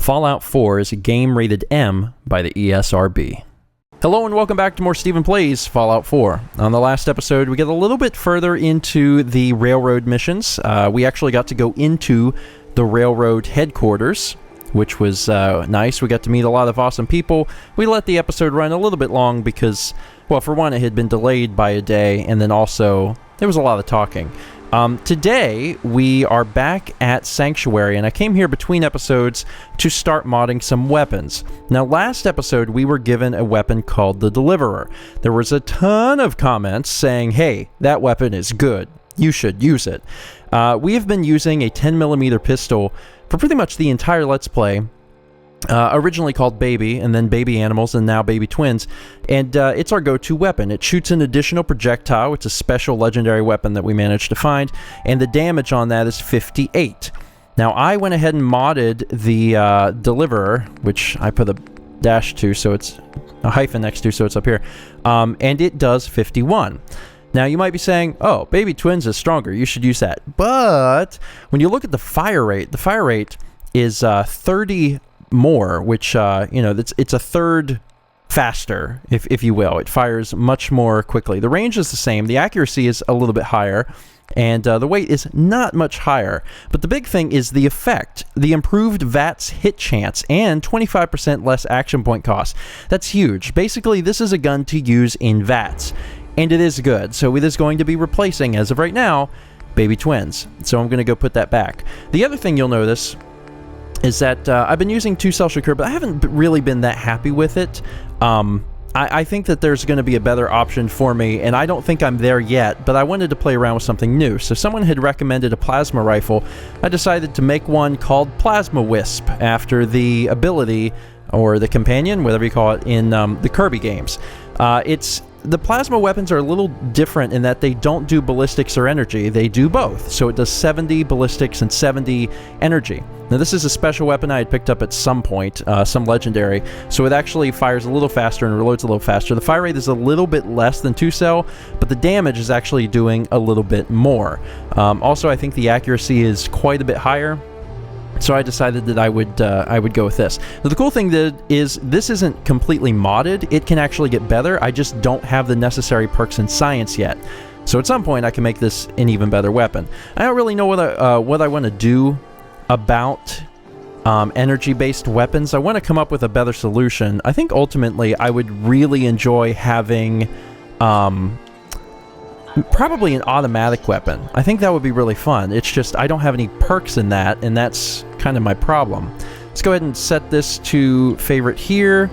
Fallout 4 is a game rated M by the ESRB. Hello and welcome back to more Stephen Plays Fallout 4. On the last episode, we get a little bit further into the railroad missions. We actually got to go into the railroad headquarters, which was nice. We got to meet a lot of awesome people. We let the episode run a little bit long because, well, for one, it had been delayed by a day, and then also there was a lot of talking. Today, we are back at Sanctuary, and I came here between episodes to start modding some weapons. Now, last episode, we were given a weapon called the Deliverer. There was a ton of comments saying, hey, that weapon is good. You should use it. We have been using a 10mm pistol for pretty much the entire Let's Play. Originally called Baby, and then Baby Animals, and now Baby Twins, and it's our go-to weapon. It shoots an additional projectile. It's a special legendary weapon that we managed to find, and the damage on that is 58. Now, I went ahead and modded the Deliverer, which I put a dash to, so it's a hyphen next to, so it's up here, and it does 51. Now, you might be saying, oh, Baby Twins is stronger, you should use that. But when you look at the fire rate is 30 more, which, it's a third faster, if you will. It fires much more quickly. The range is the same. The accuracy is a little bit higher, and the weight is not much higher. But the big thing is the effect. The improved VATS hit chance and 25% less action point cost. That's huge. Basically, this is a gun to use in VATS, and it is good. So it is going to be replacing, as of right now, Baby Twins. So I'm going to go put that back. The other thing you'll notice is that I've been using 2-cell Shakur, but I haven't really been that happy with it. I think that there's going to be a better option for me, and I don't think I'm there yet, but I wanted to play around with something new. So someone had recommended a plasma rifle. I decided to make one called Plasma Wisp, after the ability, or the companion, whatever you call it, in the Kirby games. The plasma weapons are a little different in that they don't do ballistics or energy. They do both. So it does 70 ballistics and 70 energy. Now, this is a special weapon I had picked up at some point, some legendary. So it actually fires a little faster and reloads a little faster. The fire rate is a little bit less than 2-cell, but the damage is actually doing a little bit more. Also, I think the accuracy is quite a bit higher. So I decided that I would go with this. Now, the cool thing is this isn't completely modded. It can actually get better. I just don't have the necessary perks in science yet. So at some point I can make this an even better weapon. I don't really know what I want to do about energy-based weapons. I want to come up with a better solution. I think ultimately I would really enjoy having probably an automatic weapon. I think that would be really fun. It's just I don't have any perks in that, and that's kind of my problem. Let's go ahead and set this to favorite here,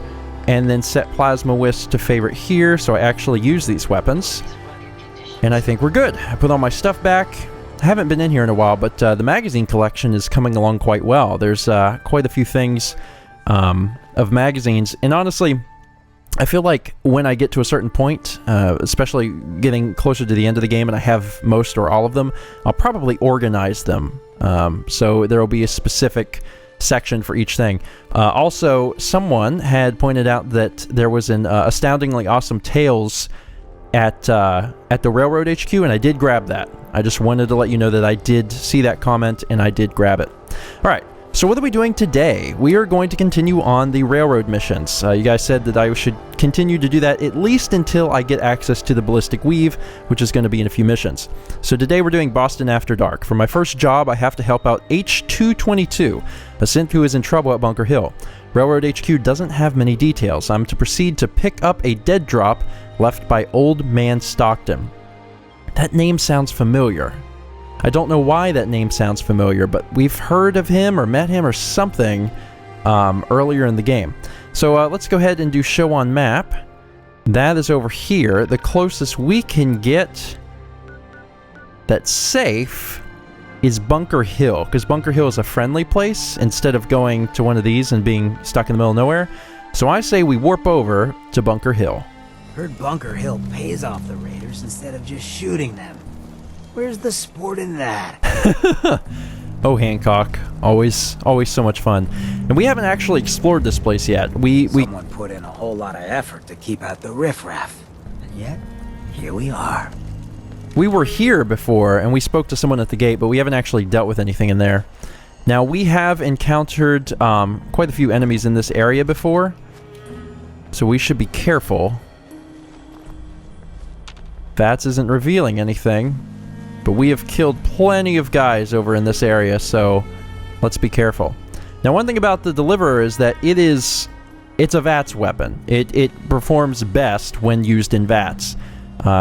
and then set Plasma Wisp to favorite here, so I actually use these weapons. And I think we're good. I put all my stuff back. I haven't been in here in a while, but the magazine collection is coming along quite well. There's quite a few things of magazines, and honestly, I feel like when I get to a certain point, especially getting closer to the end of the game and I have most or all of them, I'll probably organize them. So there will be a specific section for each thing. Also, someone had pointed out that there was an astoundingly awesome Tales at the Railroad HQ, and I did grab that. I just wanted to let you know that I did see that comment, and I did grab it. All right. So what are we doing today? We are going to continue on the railroad missions. You guys said that I should continue to do that at least until I get access to the Ballistic Weave, which is going to be in a few missions. So today we're doing Boston After Dark. For my first job, I have to help out H-222, a synth who is in trouble at Bunker Hill. Railroad HQ doesn't have many details. I'm to proceed to pick up a dead drop left by Old Man Stockton. That name sounds familiar. I don't know why that name sounds familiar, but we've heard of him or met him or something earlier in the game. So let's go ahead and do show on map. That is over here. The closest we can get that's safe is Bunker Hill, because Bunker Hill is a friendly place instead of going to one of these and being stuck in the middle of nowhere. So I say we warp over to Bunker Hill. Heard Bunker Hill pays off the raiders instead of just shooting them. Where's the sport in that? Oh, Hancock. Always so much fun. And we haven't actually explored this place yet. Someone put in a whole lot of effort to keep out the riffraff. And yet, here we are. We were here before, and we spoke to someone at the gate, but we haven't actually dealt with anything in there. Now, we have encountered quite a few enemies in this area before, so we should be careful. VATS isn't revealing anything, but we have killed plenty of guys over in this area, so let's be careful. Now, one thing about the Deliverer is that it's a VATS weapon. It performs best when used in VATS,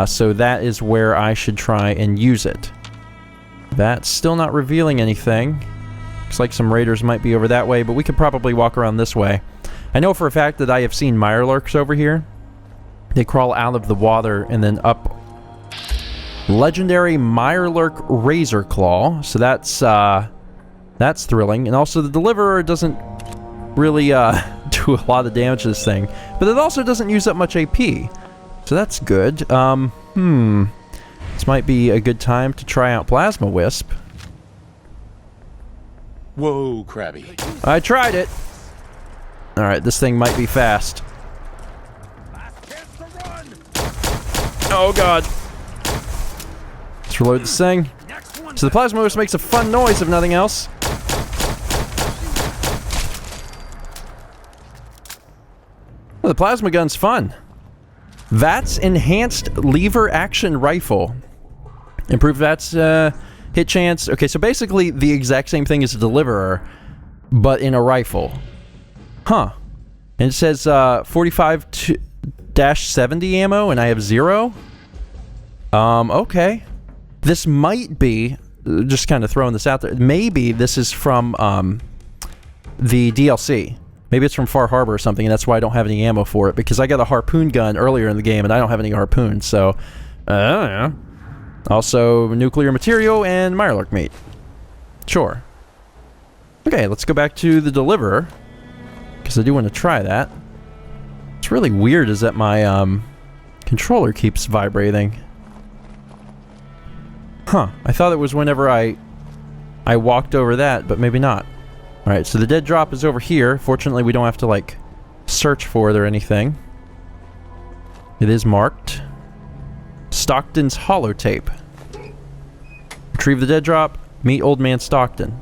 so that is where I should try and use it. VATS still not revealing anything. Looks like some raiders might be over that way, but we could probably walk around this way. I know for a fact that I have seen mirelurks over here. They crawl out of the water and then up. Legendary Mirelurk Razor Claw. So that's thrilling. And also the Deliverer doesn't really do a lot of damage to this thing. But it also doesn't use up much AP. So that's good. This might be a good time to try out Plasma Wisp. Whoa, Krabby. I tried it. Alright, this thing might be fast. Oh god. Let's reload this thing. So the Plasma Wisp makes a fun noise, if nothing else. Well, the Plasma Gun's fun. VATS Enhanced Lever Action Rifle. Improved VATS hit chance. Okay, so basically the exact same thing as a Deliverer, but in a rifle. Huh. And it says 45-70 ammo, and I have 0. Okay. This might be, just kind of throwing this out there, maybe this is from the DLC. Maybe it's from Far Harbor or something, and that's why I don't have any ammo for it, because I got a harpoon gun earlier in the game, and I don't have any harpoons, so I don't know. Also, nuclear material and Mirelurk meat. Sure. Okay, let's go back to the Deliverer, because I do want to try that. What's really weird is that my controller keeps vibrating. Huh, I thought it was whenever I walked over that, but maybe not. Alright, so the dead drop is over here. Fortunately, we don't have to, like, search for it or anything. It is marked. Stockton's holotape. Retrieve the dead drop. Meet Old Man Stockton.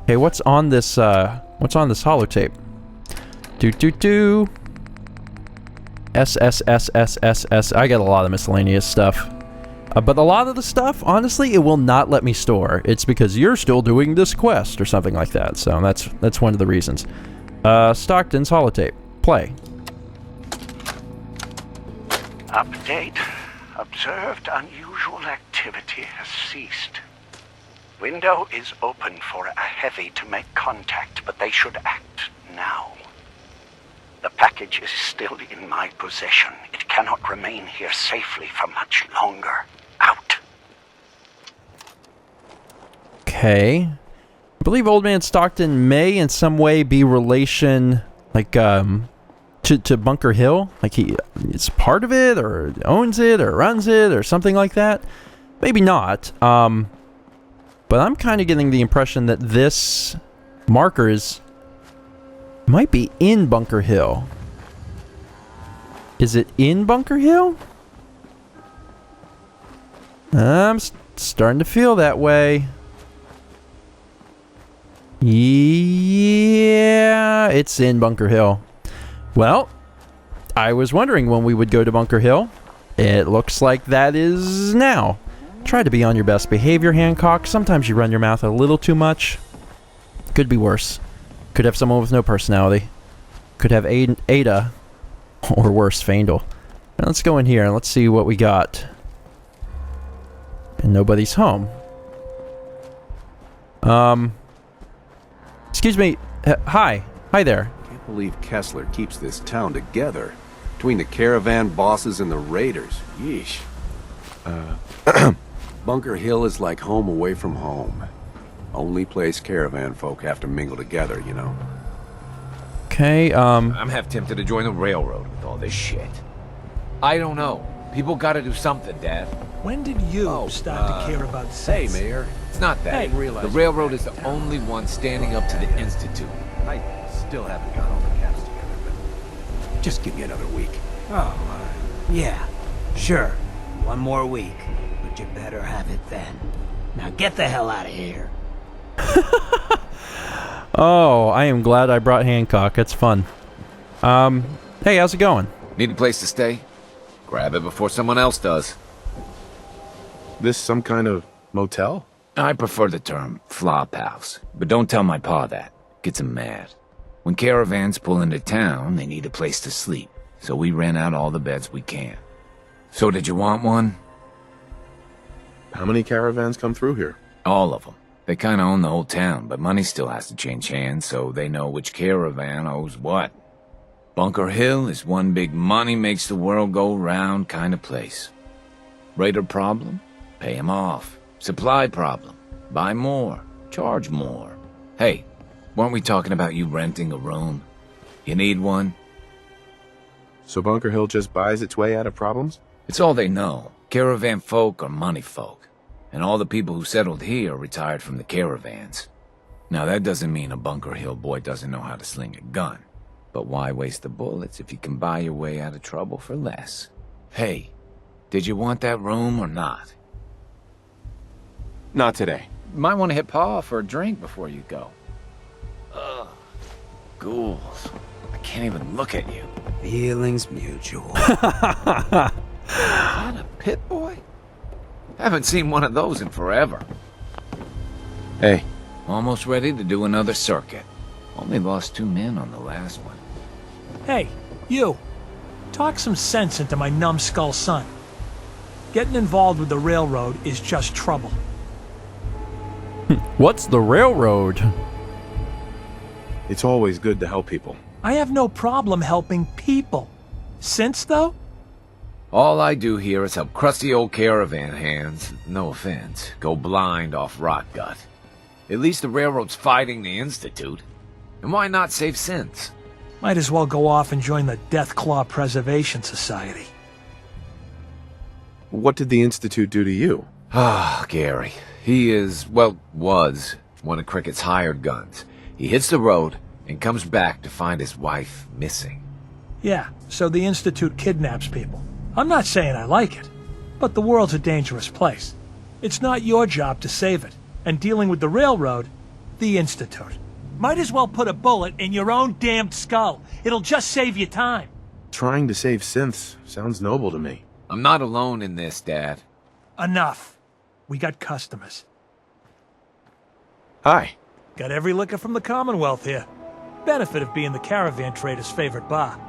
Okay, what's on this holotape? SSSSSS. I got a lot of miscellaneous stuff. But a lot of the stuff, honestly, it will not let me store. It's because you're still doing this quest or something like that. So that's one of the reasons. Stockton's holotape. Play. Update. Observed unusual activity has ceased. Window is open for a heavy to make contact, but they should act now. The package is still in my possession. It cannot remain here safely for much longer. Out. Okay. I believe Old Man Stockton may in some way be relation, like, to Bunker Hill. Like it's part of it, or owns it, or runs it, or something like that. Maybe not. But I'm kind of getting the impression that this marker might be in Bunker Hill. Is it in Bunker Hill? I'm starting to feel that way. Yeah, it's in Bunker Hill. Well, I was wondering when we would go to Bunker Hill. It looks like that is now. Try to be on your best behavior, Hancock. Sometimes you run your mouth a little too much. Could be worse. Could have someone with no personality. Could have Ada. Or worse, Faendal. Now let's go in here and let's see what we got. And nobody's home. Excuse me. Hi. Hi there. Can't believe Kessler keeps this town together. Between the caravan bosses and the raiders. Yeesh. Bunker Hill is like home away from home. Only place caravan folk have to mingle together, you know. Okay, I'm half tempted to join the railroad with all this shit. I don't know. People gotta do something, Dad. When did you start to care about sex? Hey, Mayor. It's not that. The railroad is the only one standing up to the Institute. I still haven't got all the caps together, but just give me another week. Oh, yeah, sure. One more week, but you better have it then. Now get the hell out of here. Oh, I am glad I brought Hancock. It's fun. Hey, how's it going? Need a place to stay? Grab it before someone else does. This some kind of motel? I prefer the term flop house, but don't tell my pa that. Gets him mad. When caravans pull into town, they need a place to sleep, so we rent out all the beds we can. So did you want one? How many caravans come through here? All of them. They kinda own the whole town, but money still has to change hands, so they know which caravan owes what. Bunker Hill is one big money makes the world go round kind of place. Raider problem? Pay him off. Supply problem? Buy more. Charge more. Hey, weren't we talking about you renting a room? You need one? So Bunker Hill just buys its way out of problems? It's all they know. Caravan folk are money folk. And all the people who settled here retired from the caravans. Now that doesn't mean a Bunker Hill boy doesn't know how to sling a gun. But why waste the bullets if you can buy your way out of trouble for less? Hey, did you want that room or not? Not today. Might want to hit Pa for a drink before you go. Ugh. Ghouls. I can't even look at you. Feelings mutual. Is that a pit boy? Haven't seen one of those in forever. Hey, Almost ready to do another circuit. Only lost 2 men on the last one. Hey, you. Talk some sense into my numbskull son. Getting involved with the railroad is just trouble. What's the railroad? it's always good to help people. I have no problem helping people. Since, though? All I do here is help crusty old caravan hands, no offense, go blind off rot gut. At least the railroad's fighting the Institute. And why not save sense? Might as well go off and join the Deathclaw Preservation Society. What did the Institute do to you? Ah, Gary. He is, well, was one of Cricket's hired guns. He hits the road and comes back to find his wife missing. Yeah, so the Institute kidnaps people. I'm not saying I like it, but the world's a dangerous place. It's not your job to save it, and dealing with the railroad, the Institute. Might as well put a bullet in your own damned skull. It'll just save you time. Trying to save synths sounds noble to me. I'm not alone in this, Dad. Enough. We got customers. Hi. Got every liquor from the Commonwealth here. Benefit of being the caravan trader's favorite bar.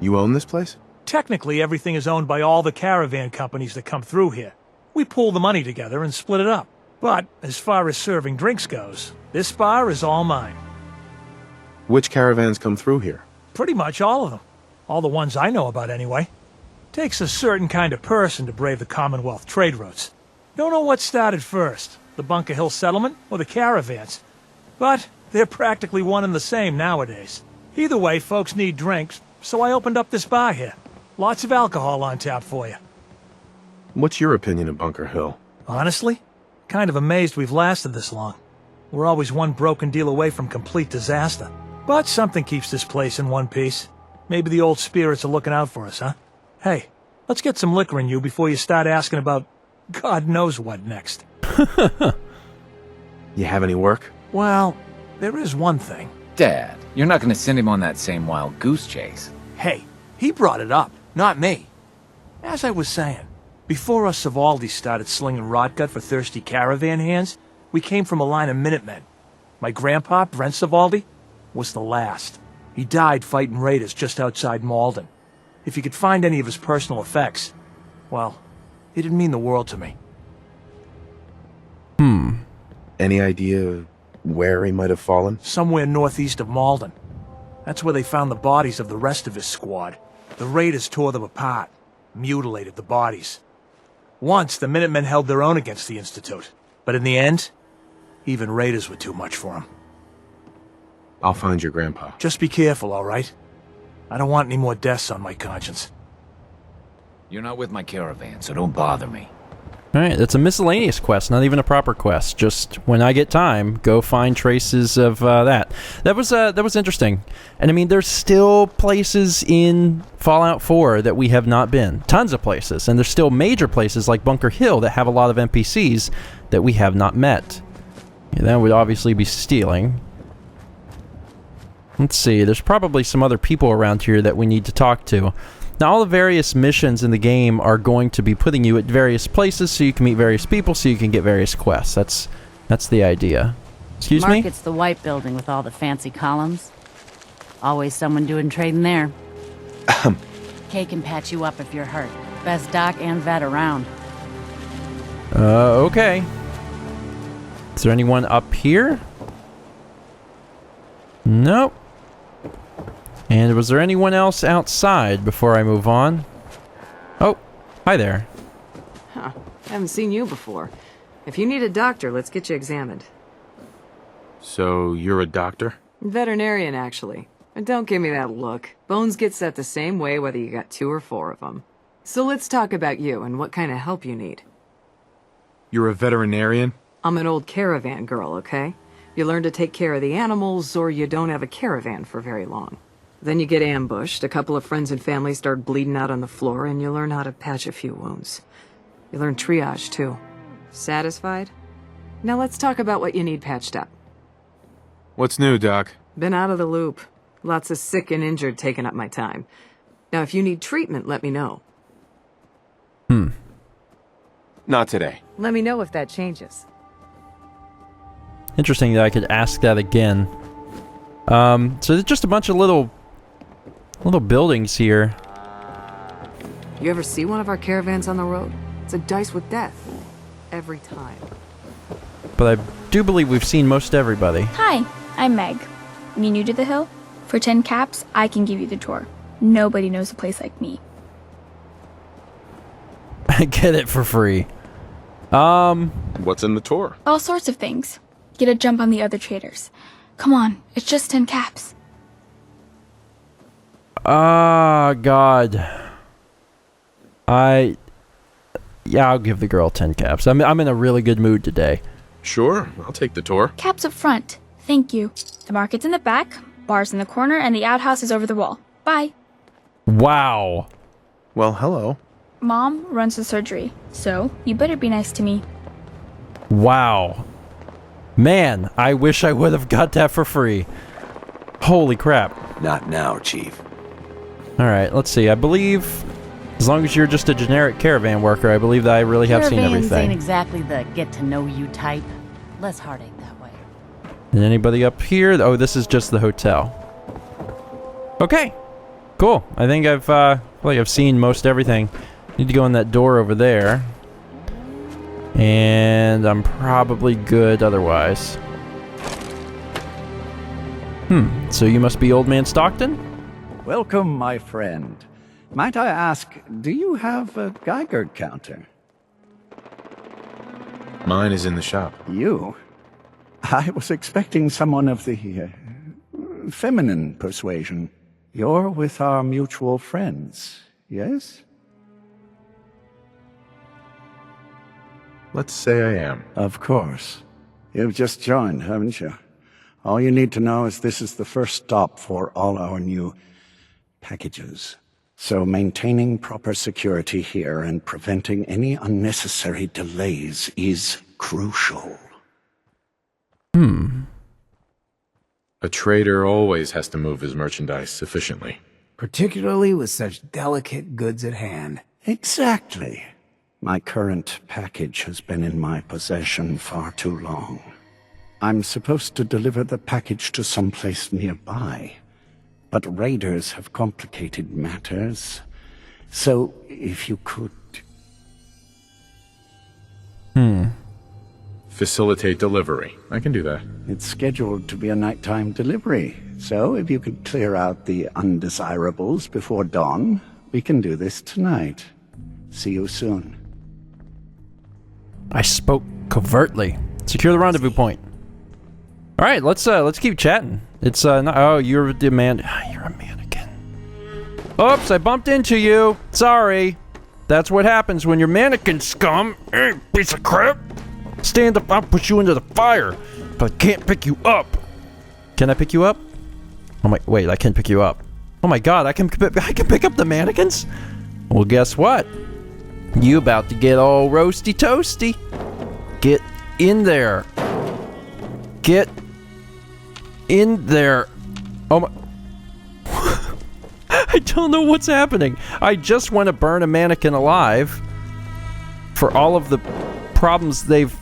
You own this place? Technically, everything is owned by all the caravan companies that come through here. We pool the money together and split it up. But as far as serving drinks goes, this bar is all mine. Which caravans come through here? Pretty much all of them. All the ones I know about, anyway. Takes a certain kind of person to brave the Commonwealth trade routes. Don't know what started first, the Bunker Hill settlement or the caravans. But they're practically one and the same nowadays. Either way, folks need drinks, so I opened up this bar here. Lots of alcohol on tap for you. What's your opinion of Bunker Hill? Honestly, kind of amazed we've lasted this long. We're always one broken deal away from complete disaster. But something keeps this place in one piece. Maybe the old spirits are looking out for us, huh? Hey, let's get some liquor in you before you start asking about God knows what next. You have any work? Well, there is one thing. Dad, you're not gonna send him on that same wild goose chase. Hey, he brought it up, not me. As I was saying, before us Savaldis started slinging rotgut for thirsty caravan hands, we came from a line of Minutemen. My grandpa, Brent Savaldi, was the last. He died fighting raiders just outside Malden. If you could find any of his personal effects, well, it'd mean the world to me. Any idea where he might have fallen? Somewhere northeast of Malden. That's where they found the bodies of the rest of his squad. The raiders tore them apart, mutilated the bodies. Once, the Minutemen held their own against the Institute. But in the end, even raiders were too much for them. I'll find your grandpa. Just be careful, all right? I don't want any more deaths on my conscience. You're not with my caravan, so don't bother me. Alright, that's a miscellaneous quest, not even a proper quest. Just, when I get time, go find traces of that. That was interesting. And I mean, there's still places in Fallout 4 that we have not been. Tons of places. And there's still major places like Bunker Hill that have a lot of NPCs that we have not met. Yeah, that would obviously be stealing. Let's see, there's probably some other people around here that we need to talk to. Now, all the various missions in the game are going to be putting you at various places so you can meet various people, so you can get various quests. That's the idea. Excuse me? Market's the white building with all the fancy columns. Always someone doing trading there. Kay can patch you up if you're hurt. Best doc and vet around. Okay. Is there anyone up here? Nope. And was there anyone else outside before I move on? Oh, hi there. Huh. Haven't seen you before. If you need a doctor, let's get you examined. So, you're a doctor? Veterinarian, actually. And don't give me that look. Bones get set the same way whether you got 2 or 4 of them. So let's talk about you and what kind of help you need. You're a veterinarian? I'm an old caravan girl, okay? You learn to take care of the animals, or you don't have a caravan for very long. Then you get ambushed, a couple of friends and family start bleeding out on the floor, and you learn how to patch a few wounds. You learn triage, too. Satisfied? Now let's talk about what you need patched up. What's new, Doc? Been out of the loop. Lots of sick and injured taking up my time. Now, if you need treatment, let me know. Not today. Let me know if that changes. Interesting that I could ask that again. So there's just a bunch of little buildings here. You ever see one of our caravans on the road? It's a dice with death. Every time. But I do believe we've seen most everybody. Hi, I'm Meg. You new to the hill? For 10 caps, I can give you the tour. Nobody knows a place like me. I get it for free. What's in the tour? All sorts of things. Get a jump on the other traders. Come on, it's just 10 caps. God. Yeah, I'll give the girl 10 caps. I'm in a really good mood today. Sure, I'll take the tour. Caps up front. Thank you. The market's in the back, bar's in the corner, and the outhouse is over the wall. Bye. Wow. Well, hello. Mom runs the surgery, so you better be nice to me. Wow. Man, I wish I would have got that for free. Holy crap. Not now, Chief. Alright, let's see. I believe, as long as you're just a generic caravan worker, I believe that I really have seen Caravans everything. ain't exactly the get-to-know-you type. Less heartache that way. And anybody up here? Oh, this is just the hotel. Okay. Cool. I think I've seen most everything. Need to go in that door over there. And I'm probably good otherwise. So you must be Old Man Stockton? Welcome, my friend. Might I ask, do you have a Geiger counter? Mine is in the shop. You? I was expecting someone of the feminine persuasion. You're with our mutual friends, yes? Let's say I am. Of course. You've just joined, haven't you? All you need to know is this is the first stop for all our new packages. So maintaining proper security here and preventing any unnecessary delays is crucial. A trader always has to move his merchandise efficiently. Particularly with such delicate goods at hand. Exactly. My current package has been in my possession far too long. I'm supposed to deliver the package to someplace nearby, but raiders have complicated matters. So, if you could... Facilitate delivery. I can do that. It's scheduled to be a nighttime delivery, so if you could clear out the undesirables before dawn, we can do this tonight. See you soon. I spoke covertly. Secure the rendezvous point. All right, let's keep chatting. It's not, oh, you're the man. You're a mannequin. Oops, I bumped into you. Sorry. That's what happens when you're mannequin scum. Hey, piece of crap. Stand up, I'll push you into the fire. But I can't pick you up. Can I pick you up? Oh my, wait, I can pick you up. Oh my god, I can pick up the mannequins? Well, guess what? You about to get all roasty toasty. Get in there. Get in there. Oh my... I don't know what's happening. I just want to burn a mannequin alive for all of the problems they've...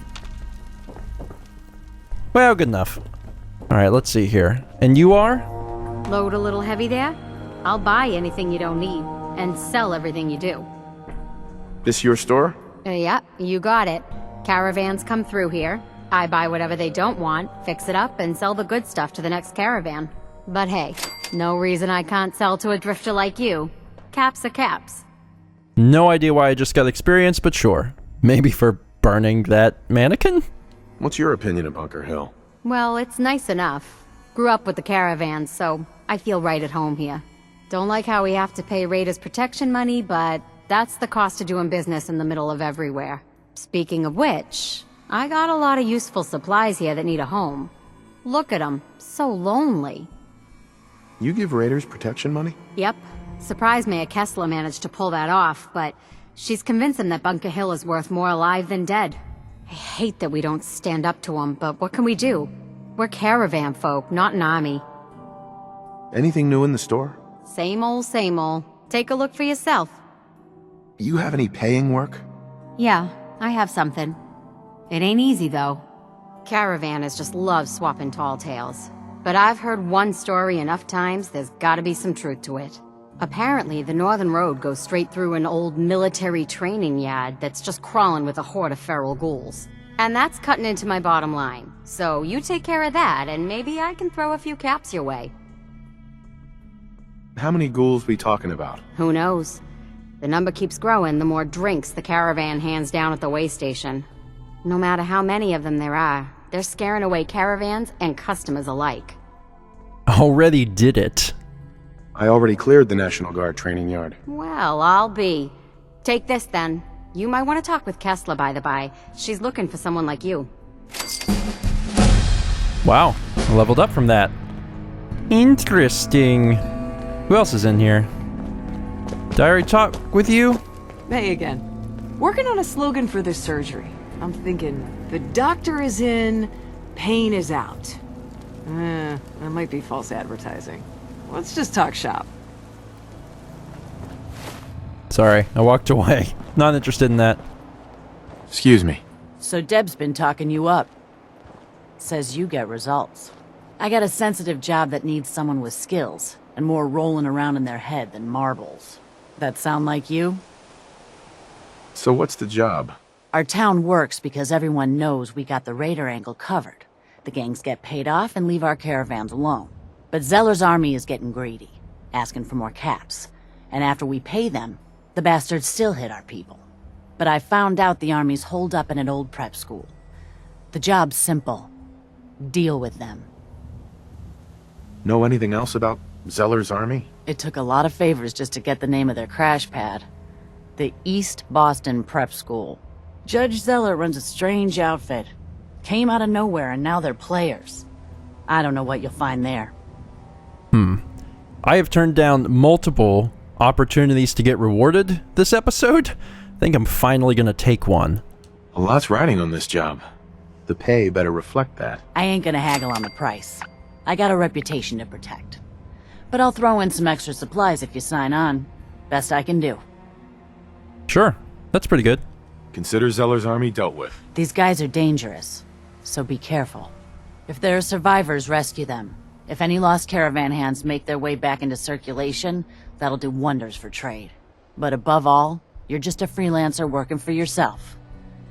Well, good enough. Alright, let's see here. And you are? Load a little heavy there? I'll buy anything you don't need, and sell everything you do. This your store? Yeah, you got it. Caravans come through here. I buy whatever they don't want, fix it up, and sell the good stuff to the next caravan. But hey, no reason I can't sell to a drifter like you. Caps are caps. No idea why I just got experience, but sure. Maybe for burning that mannequin? What's your opinion of Bunker Hill? Well, it's nice enough. Grew up with the caravans, so I feel right at home here. Don't like how we have to pay raiders protection money, but that's the cost of doing business in the middle of everywhere. Speaking of which, I got a lot of useful supplies here that need a home. Look at them, so lonely. You give raiders protection money? Yep. Surprised Mayor Kessler managed to pull that off, but she's convinced him that Bunker Hill is worth more alive than dead. I hate that we don't stand up to him, but what can we do? We're caravan folk, not an army. Anything new in the store? Same old, same old. Take a look for yourself. You have any paying work? Yeah, I have something. It ain't easy, though. Caravanners just love swapping tall tales. But I've heard one story enough times, there's gotta be some truth to it. Apparently, the Northern Road goes straight through an old military training yard that's just crawling with a horde of feral ghouls. And that's cutting into my bottom line. So you take care of that, and maybe I can throw a few caps your way. How many ghouls we talking about? Who knows? The number keeps growing the more drinks the caravan hands down at the way station. No matter how many of them there are, they're scaring away caravans and customers alike. Already did it. I already cleared the National Guard training yard. Well, I'll be. Take this then. You might want to talk with Kessler, by the by. She's looking for someone like you. Wow, I leveled up from that. Interesting. Who else is in here? Did I already talk with you? Hey again. Working on a slogan for this surgery. I'm thinking, the doctor is in, pain is out. That might be false advertising. Let's just talk shop. Sorry, I walked away. Not interested in that. Excuse me. So Deb's been talking you up. Says you get results. I got a sensitive job that needs someone with skills, and more rolling around in their head than marbles. That sound like you? So what's the job? Our town works because everyone knows we got the raider angle covered. The gangs get paid off and leave our caravans alone. But Zeller's army is getting greedy, asking for more caps. And after we pay them, the bastards still hit our people. But I found out the army's holed up in an old prep school. The job's simple. Deal with them. Know anything else about Zeller's army? It took a lot of favors just to get the name of their crash pad. The East Boston Prep School. Judge Zeller runs a strange outfit. Came out of nowhere and now they're players. I don't know what you'll find there. I have turned down multiple opportunities to get rewarded this episode. I think I'm finally gonna take one. A lot's riding on this job. The pay better reflect that. I ain't gonna haggle on the price. I got a reputation to protect. But I'll throw in some extra supplies if you sign on. Best I can do. Sure, that's pretty good. Consider Zeller's army dealt with. These guys are dangerous, so be careful. If there are survivors, rescue them. If any lost caravan hands make their way back into circulation, that'll do wonders for trade. But above all, you're just a freelancer working for yourself.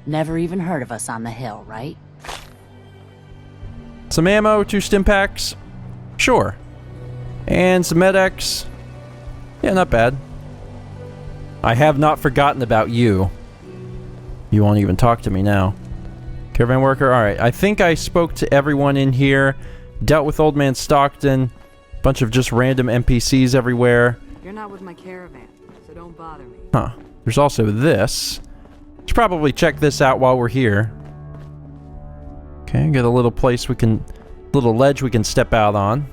Never even heard of us on the hill, right? Some ammo, 2 stim packs. Sure. And some med-X. Yeah, not bad. I have not forgotten about you. You won't even talk to me now. Caravan worker, alright. I think I spoke to everyone in here. Dealt with Old Man Stockton. Bunch of just random NPCs everywhere. You're not with my caravan, so don't bother me. Huh. There's also this. Should probably check this out while we're here. Okay, got a little place we can... little ledge we can step out on.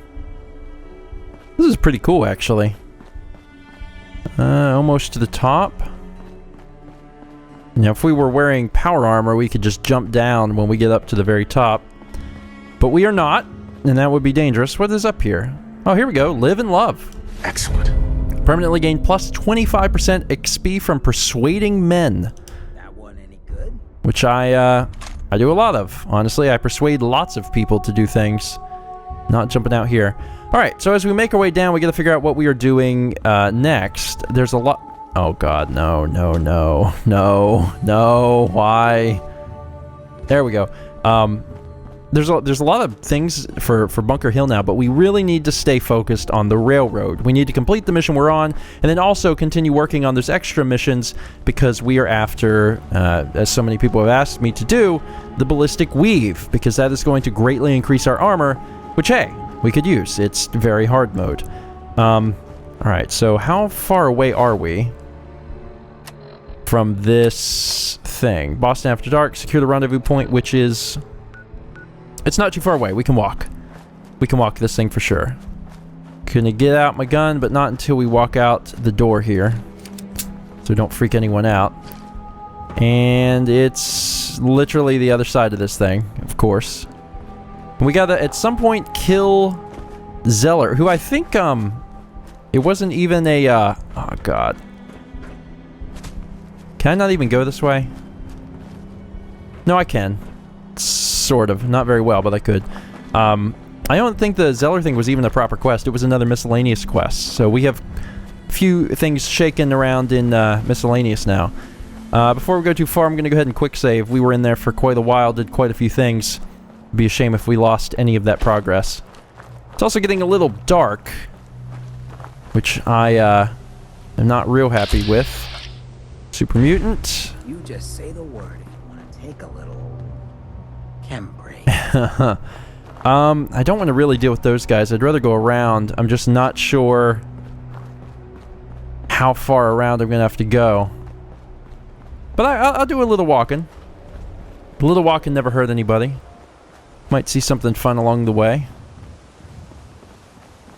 This is pretty cool, actually. Almost to the top. Now, if we were wearing power armor, we could just jump down when we get up to the very top. But we are not, and that would be dangerous. What is up here? Oh, here we go. Live and love. Excellent. Permanently gain plus 25% XP from persuading men. That one any good? Which I do a lot of. Honestly, I persuade lots of people to do things. Not jumping out here. Alright, so as we make our way down, we gotta figure out what we are doing next. There's a lot... Oh god, no, no, no, no, no, why? There we go. There's a lot of things for Bunker Hill now, but we really need to stay focused on the railroad. We need to complete the mission we're on, and then also continue working on those extra missions, because we are after, as so many people have asked me to do, the ballistic weave, because that is going to greatly increase our armor, which, hey, we could use. It's very hard mode. Alright, so how far away are we from this thing? Boston After Dark, secure the rendezvous point, which is... It's not too far away. We can walk. We can walk this thing for sure. Gonna get out my gun, but not until we walk out the door here. So don't freak anyone out. And it's literally the other side of this thing, of course. We gotta, at some point, kill Zeller, who I think, it wasn't even a, oh god. Can I not even go this way? No, I can. Sort of. Not very well, but I could. I don't think the Zeller thing was even a proper quest. It was another miscellaneous quest. So we have a few things shaking around in miscellaneous now. Before we go too far, I'm going to go ahead and quick save. We were in there for quite a while, did quite a few things. It'd be a shame if we lost any of that progress. It's also getting a little dark, which I am not real happy with. Super mutant. You just say the word if you want to take a little chem break. I don't want to really deal with those guys. I'd rather go around. I'm just not sure how far around I'm going to have to go. But I'll do a little walking. A little walking never hurt anybody. Might see something fun along the way.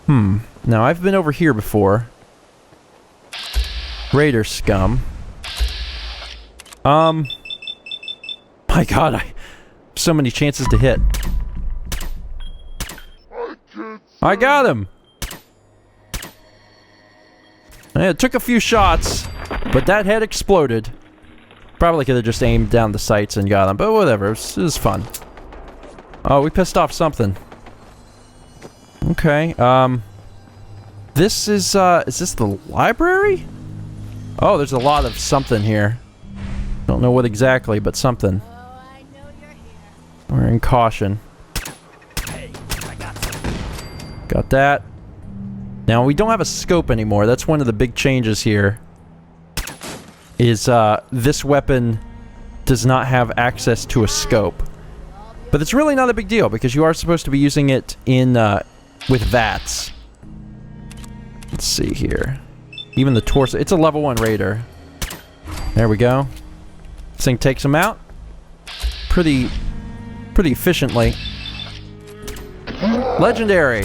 Now, I've been over here before. Raider scum. My god, so many chances to hit. I got him! It took a few shots, but that head exploded. Probably could have just aimed down the sights and got him, but whatever, it was fun. Oh, we pissed off something. Okay, this is this the library? Oh, there's a lot of something here. Don't know what exactly, but something. We're in caution. Got that. Now, we don't have a scope anymore. That's one of the big changes here. Is, this weapon does not have access to a scope. But it's really not a big deal, because you are supposed to be using it in, with VATS. Let's see here. Even the torso. It's a level 1 raider. There we go. This thing takes him out. Pretty efficiently. Legendary.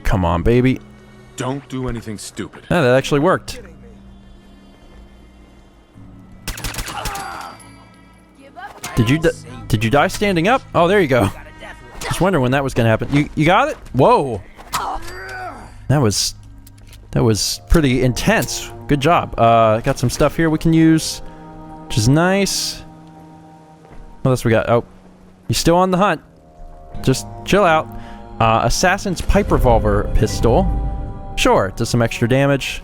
Come on, baby. Don't do anything stupid. Oh, that actually worked. Did you die standing up? Oh, there you go. Just wondering when that was gonna happen. You got it? Whoa. That was pretty intense. Good job. Got some stuff here we can use, which is nice. What else we got? Oh, you still on the hunt. Just chill out. Assassin's pipe revolver pistol. Sure, it does some extra damage.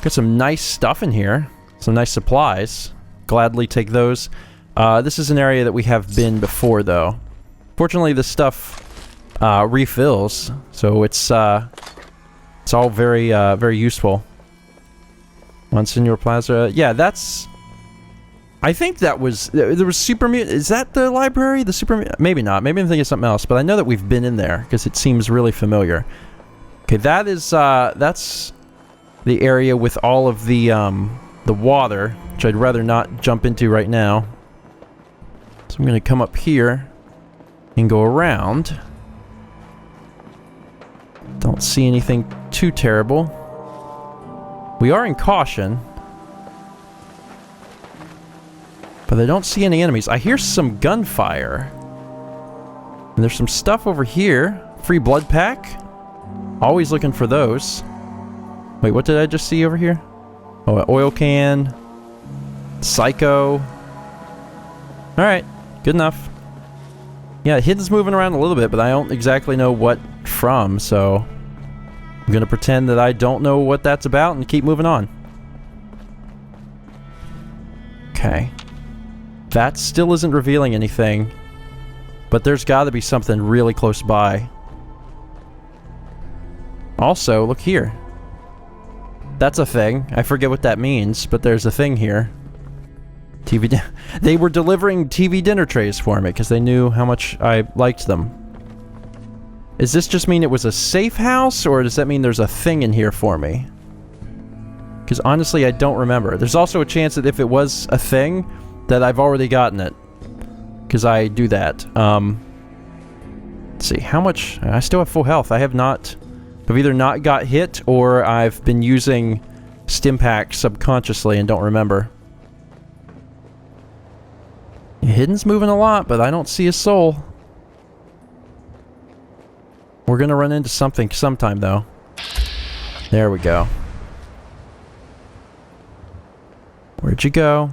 Got some nice stuff in here. Some nice supplies. Gladly take those. This is an area that we have been before, though. Fortunately, this stuff refills, so it's all very very useful. Monsignor Plaza. Yeah, that's... I think that was... There was Super Mutant... Is that the library? The Super... Maybe not. Maybe I'm thinking of something else, but I know that we've been in there, because it seems really familiar. Okay, that is... that's the area with all of the water, which I'd rather not jump into right now. So I'm going to come up here and go around. Don't see anything too terrible. We are in caution. But I don't see any enemies. I hear some gunfire. And there's some stuff over here. Free blood pack. Always looking for those. Wait, what did I just see over here? Oh, an oil can. Psycho. Alright, good enough. Yeah, Hidden's moving around a little bit, but I don't exactly know what from, so I'm gonna pretend that I don't know what that's about and keep moving on. Okay. That still isn't revealing anything, but there's gotta be something really close by. Also, look here. That's a thing. I forget what that means, but there's a thing here. They were delivering TV dinner trays for me because they knew how much I liked them. Does this just mean it was a safe house, or does that mean there's a thing in here for me? Because honestly, I don't remember. There's also a chance that if it was a thing, that I've already gotten it. Because I do that. Let's see, how much... I still have full health. I've either not got hit, or I've been using stim packs subconsciously and don't remember. Hidden's moving a lot, but I don't see a soul. We're gonna run into something sometime, though. There we go. Where'd you go?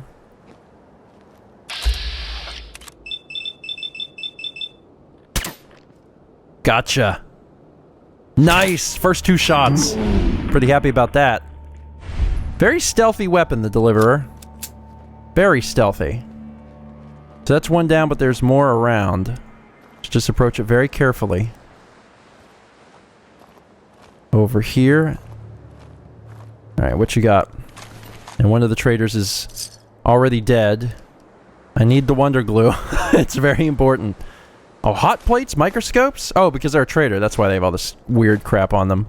Gotcha. Nice! First 2 shots. Pretty happy about that. Very stealthy weapon, the Deliverer. Very stealthy. So that's one down, but there's more around. Just approach it very carefully. Over here. Alright, what you got? And one of the traders is already dead. I need the Wonder Glue. It's very important. Oh, hot plates? Microscopes? Oh, because they're a trader. That's why they have all this weird crap on them.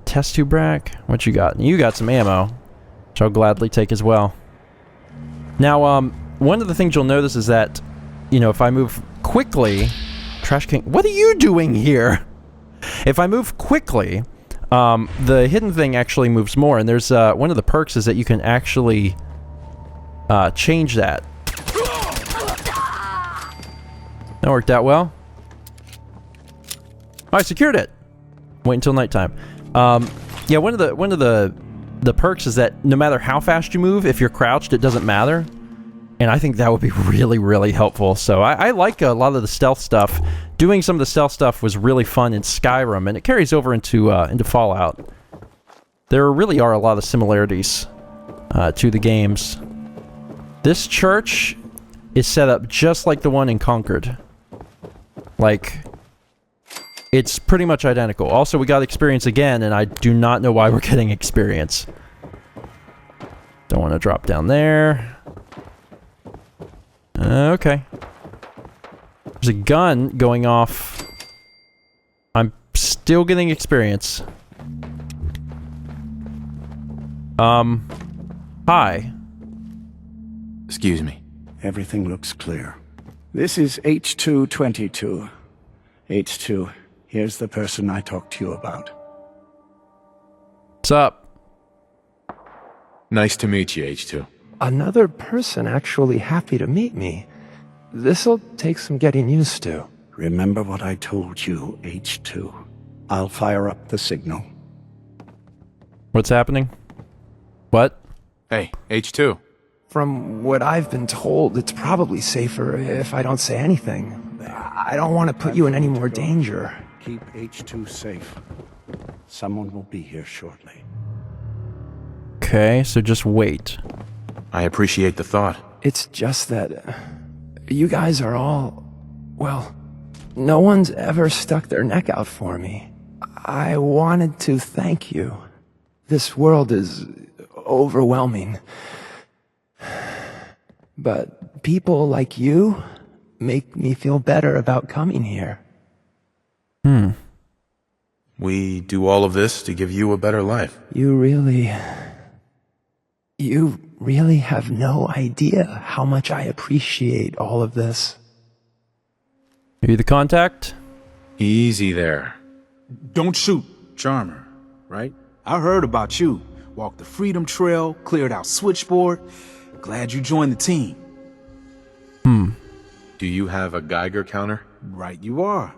Test tube rack. What you got? You got some ammo, which I'll gladly take as well. Now, one of the things you'll notice is that, you know, if I move quickly... Trash can... What are you doing here? If I move quickly, the hidden thing actually moves more, and there's, one of the perks is that you can actually, change that. That worked out well. Oh, I secured it! Wait until nighttime. Yeah, one of the perks is that no matter how fast you move, if you're crouched, it doesn't matter. And I think that would be really, really helpful. So I like a lot of the stealth stuff. Doing some of the stealth stuff was really fun in Skyrim, and it carries over into Fallout. There really are a lot of similarities to the games. This church is set up just like the one in Concord. Like, it's pretty much identical. Also, we got experience again, and I do not know why we're getting experience. Don't want to drop down there. Okay. There's a gun going off. I'm still getting experience. Hi. Excuse me. Everything looks clear. This is H222. H2, here's the person I talked to you about. What's up? Nice to meet you, H2. Another person actually happy to meet me. This'll take some getting used to. Remember what I told you, H2. I'll fire up the signal. What's happening? What? Hey, H2. From what I've been told, it's probably safer if I don't say anything. I don't want to put you in any more danger. Keep H2 safe. Someone will be here shortly. Okay, so just wait. I appreciate the thought. It's just that you guys are all... well, no one's ever stuck their neck out for me. I wanted to thank you. This world is overwhelming. But people like you make me feel better about coming here. We do all of this to give you a better life. You really have no idea how much I appreciate all of this. Are you the contact? Easy there. Don't shoot, Charmer, right? I heard about you. Walked the Freedom Trail, cleared out Switchboard. Glad you joined the team. Do you have a Geiger counter? Right you are.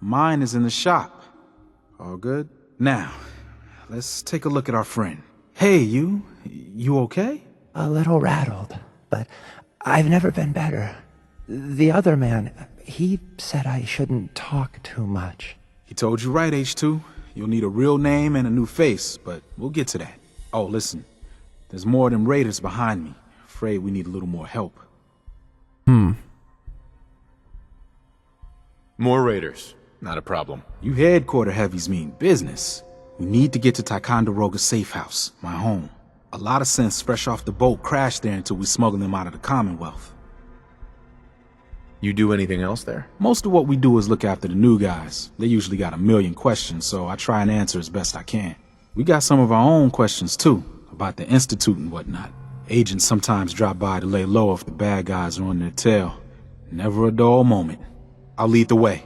Mine is in the shop. All good? Now, let's take a look at our friend. Hey, you okay? A little rattled, but I've never been better. The other man, he said I shouldn't talk too much. He told you right, H2. You'll need a real name and a new face, but we'll get to that. Oh, listen. There's more of them raiders behind me. Afraid we need a little more help. More raiders. Not a problem. You headquarter heavies mean business. We need to get to Ticonderoga's safe house, my home. A lot of synths fresh off the boat crashed there until we smuggled them out of the Commonwealth. You do anything else there? Most of what we do is look after the new guys. They usually got a million questions, so I try and answer as best I can. We got some of our own questions, too, about the Institute and whatnot. Agents sometimes drop by to lay low if the bad guys are on their tail. Never a dull moment. I'll lead the way.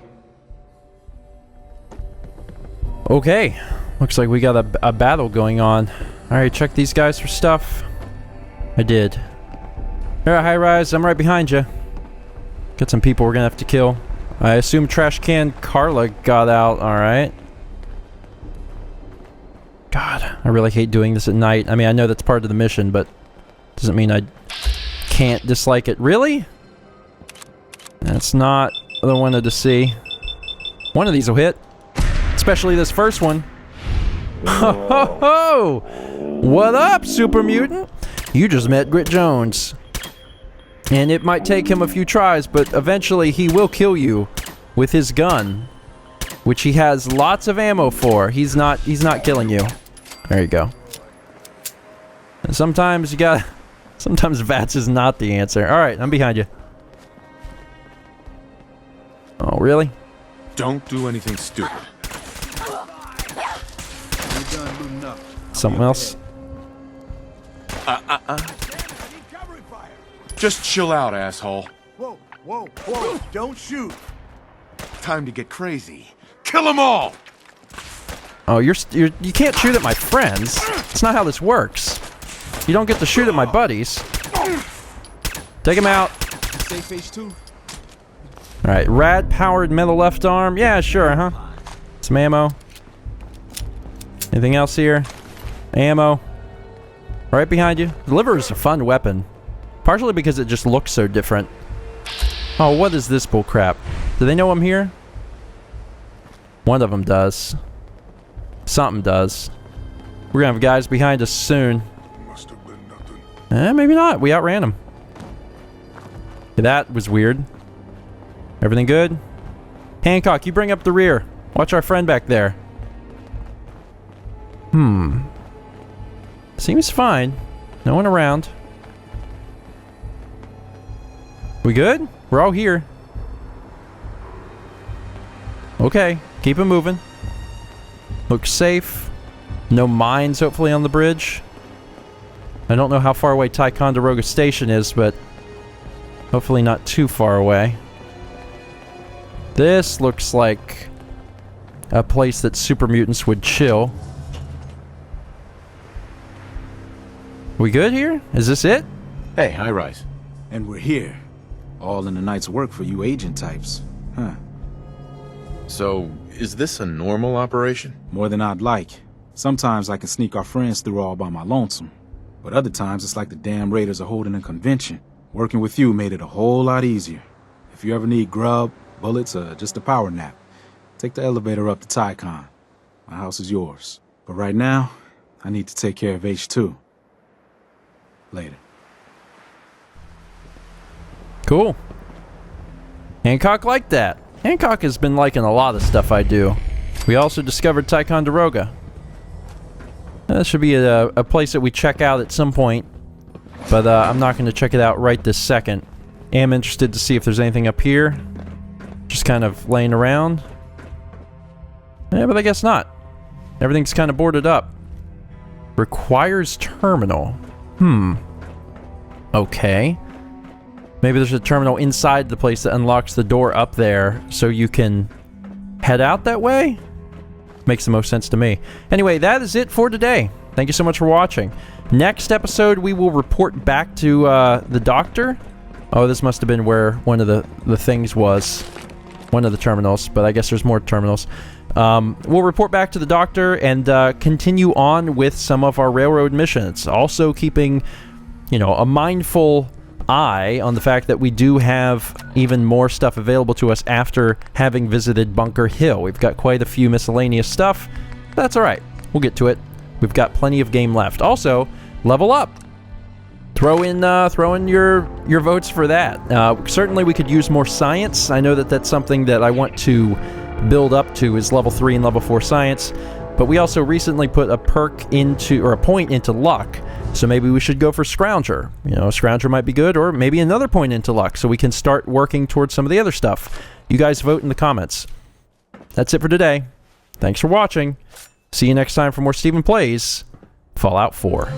Okay. Looks like we got a battle going on. Alright, check these guys for stuff. I did. Alright, High Rise, I'm right behind you. Got some people we're gonna have to kill. I assume Trash Can Carla got out, alright. God, I really hate doing this at night. I mean, I know that's part of the mission, but doesn't mean I can't dislike it. Really? That's not what I wanted to see. One of these will hit. Especially this first one. Ho ho ho! What up, Super Mutant? You just met Grit Jones. And it might take him a few tries, but eventually he will kill you with his gun, which he has lots of ammo for. He's not killing you. There you go. And sometimes you gotta... Sometimes VATS is not the answer. Alright, I'm behind you. Oh, really? Don't do anything stupid. Something else? Just chill out, asshole. Whoa, whoa, whoa, don't shoot. Time to get crazy. Kill them all! Oh, you can't shoot at my friends. That's not how this works. You don't get to shoot at my buddies. Take him out. Safe H2? Alright, rad-powered metal left arm. Yeah, sure, huh? Some ammo. Anything else here? Ammo. Right behind you. The liver is a fun weapon. Partially because it just looks so different. Oh, what is this bullcrap? Do they know I'm here? One of them does. Something does. We're gonna have guys behind us soon. Must have been nothing. Maybe not. We outran them. Okay, that was weird. Everything good? Hancock, you bring up the rear. Watch our friend back there. Seems fine. No one around. We good? We're all here. Okay, keep it moving. Looks safe. No mines, hopefully, on the bridge. I don't know how far away Ticonderoga Station is, but hopefully not too far away. This looks like a place that super mutants would chill. We good here? Is this it? Hey, High Rise. And we're here. All in the night's work for you agent types. Huh. So, is this a normal operation? More than I'd like. Sometimes I can sneak our friends through all by my lonesome. But other times it's like the damn raiders are holding a convention. Working with you made it a whole lot easier. If you ever need grub, bullets, or just a power nap, take the elevator up to Tycon. My house is yours. But right now, I need to take care of H2. Later. Cool. Hancock liked that. Hancock has been liking a lot of stuff I do. We also discovered Ticonderoga. That should be a place that we check out at some point. But I'm not going to check it out right this second. Am interested to see if there's anything up here. Just kind of laying around. Yeah, but I guess not. Everything's kind of boarded up. Requires terminal. Okay. Maybe there's a terminal inside the place that unlocks the door up there so you can head out that way? Makes the most sense to me. Anyway, that is it for today. Thank you so much for watching. Next episode, we will report back to the doctor Oh, this must have been where one of the things was. One of the terminals, but I guess there's more terminals. We'll report back to the doctor and continue on with some of our railroad missions. Also keeping, a mindful eye on the fact that we do have even more stuff available to us after having visited Bunker Hill. We've got quite a few miscellaneous stuff. That's all right. We'll get to it. We've got plenty of game left. Also, level up. Throw in your votes for that. Certainly we could use more science. I know that that's something that I want to build up to, is level 3 and level 4 science. But we also recently put a point into luck. So maybe we should go for Scrounger. Scrounger might be good, or maybe another point into luck so we can start working towards some of the other stuff. You guys vote in the comments. That's it for today. Thanks for watching. See you next time for more Stephen Plays Fallout 4.